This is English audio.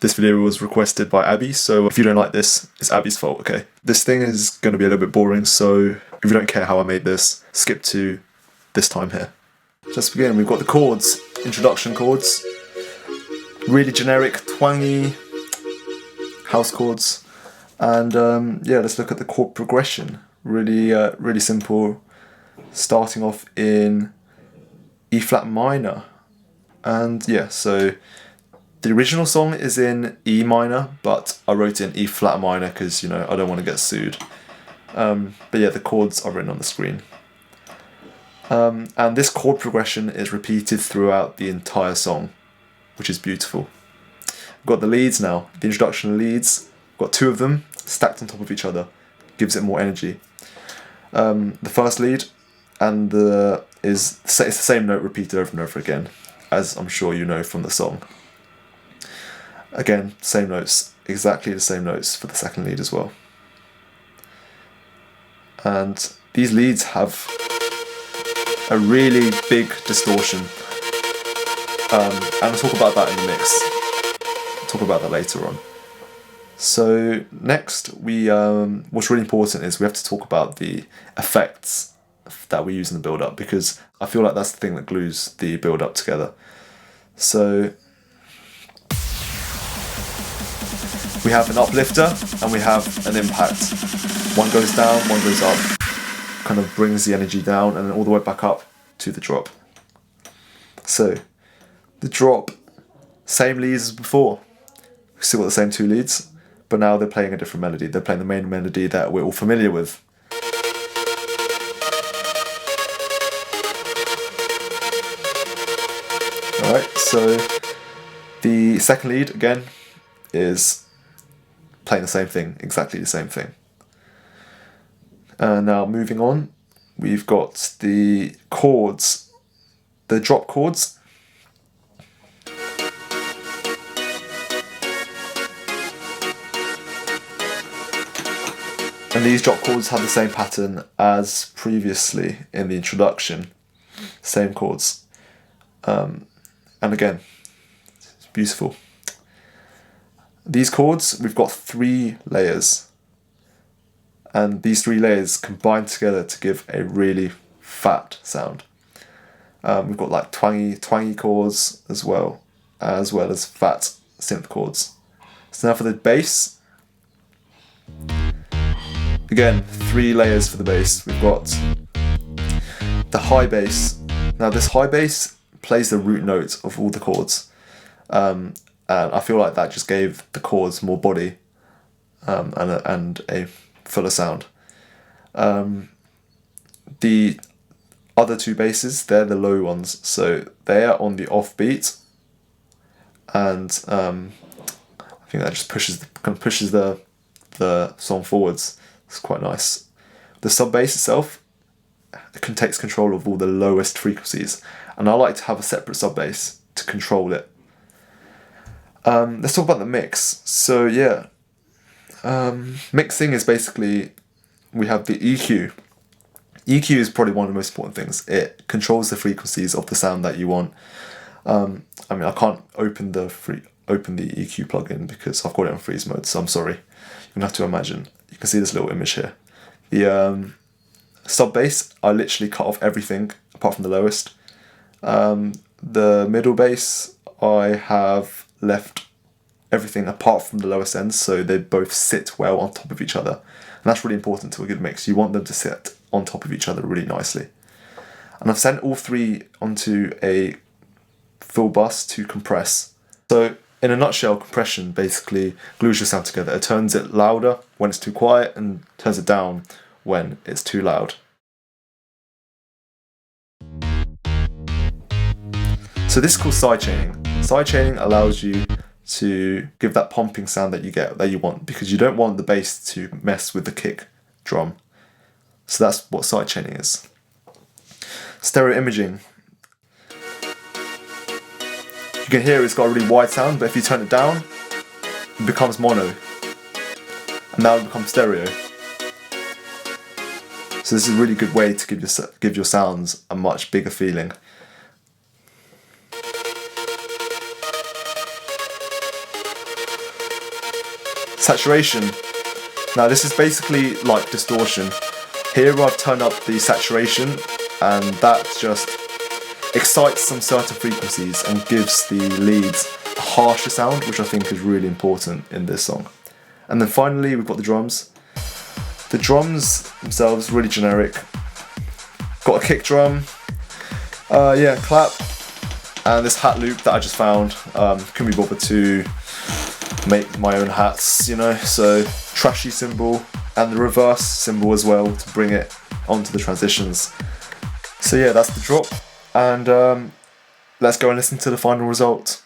This video was requested by Abhi, so if you don't like this, it's Abhi's fault, okay? This thing is going to be a little bit boring, so if you don't care how I made this, skip to this time here. Let's begin. We've got the chords, introduction chords, really generic, twangy house chords, and yeah, let's look at the chord progression. Really simple, starting off in E flat minor, and yeah, so the original song is in E minor, but I wrote it in E flat minor because, you know, I don't want to get sued. But yeah, the chords are written on the screen. And this chord progression is repeated throughout the entire song, which is beautiful. We've got the leads now, the introduction leads. We've got two of them stacked on top of each other, gives it more energy. The first lead and it's the same note repeated over and over again, as I'm sure you know from the song. Again, same notes, exactly the same notes for the second lead as well. And these leads have a really big distortion. And I'll talk about that in the mix. I'll talk about that later on. So next, what's really important is we have to talk about the effects that we use in the build-up, because I feel like that's the thing that glues the build-up together. So we have an uplifter and we have an impact. One goes down, one goes up, kind of brings the energy down and then all the way back up to the drop. So the drop, same leads as before. We still got the same two leads, but now they're playing a different melody. They're playing the main melody that we're all familiar with. Alright, so the second lead again is playing the same thing, exactly the same thing. Now moving on, we've got the chords, the drop chords. And these drop chords have the same pattern as previously in the introduction, same chords. And again, it's beautiful. These chords, we've got 3 layers, and these 3 layers combine together to give a really fat sound. We've got like twangy chords as well as fat synth chords. So now for the bass, again 3 layers for the bass. We've got the high bass. Now this high bass plays the root note of all the chords. And I feel like that just gave the chords more body and a fuller sound. The other 2 basses, they're the low ones, so they are on the offbeat, and I think that just pushes the song forwards. It's quite nice. The sub bass itself takes control of all the lowest frequencies, and I like to have a separate sub bass to control it. Let's talk about the mix. So yeah, mixing is basically, we have the EQ. EQ is probably one of the most important things. It controls the frequencies of the sound that you want. I mean, I can't open the EQ plugin because I've got it on freeze mode, so I'm sorry. You're gonna have to imagine. You can see this little image here. The sub bass, I literally cut off everything apart from the lowest. The middle bass, I have left everything apart from the lowest ends, so they both sit well on top of each other. And that's really important to a good mix. You want them to sit on top of each other really nicely. And I've sent all 3 onto a full bus to compress. So in a nutshell, compression basically glues your sound together. It turns it louder when it's too quiet and turns it down when it's too loud. So this is called sidechaining. Sidechaining allows you to give that pumping sound that you want, because you don't want the bass to mess with the kick drum. So that's what sidechaining is. Stereo imaging. You can hear it's got a really wide sound, but if you turn it down, it becomes mono. And now it becomes stereo. So this is a really good way to give your sounds a much bigger feeling. Saturation. Now this is basically like distortion. Here I've turned up the saturation, and that just excites some certain frequencies and gives the leads a harsher sound, which I think is really important in this song. And then finally we've got the drums. The drums themselves really generic. Got a kick drum, clap, and this hat loop that I just found. Couldn't be bothered to make my own hats, you know, so trashy cymbal and the reverse cymbal as well to bring it onto the transitions. So yeah, that's the drop, and let's go and listen to the final result.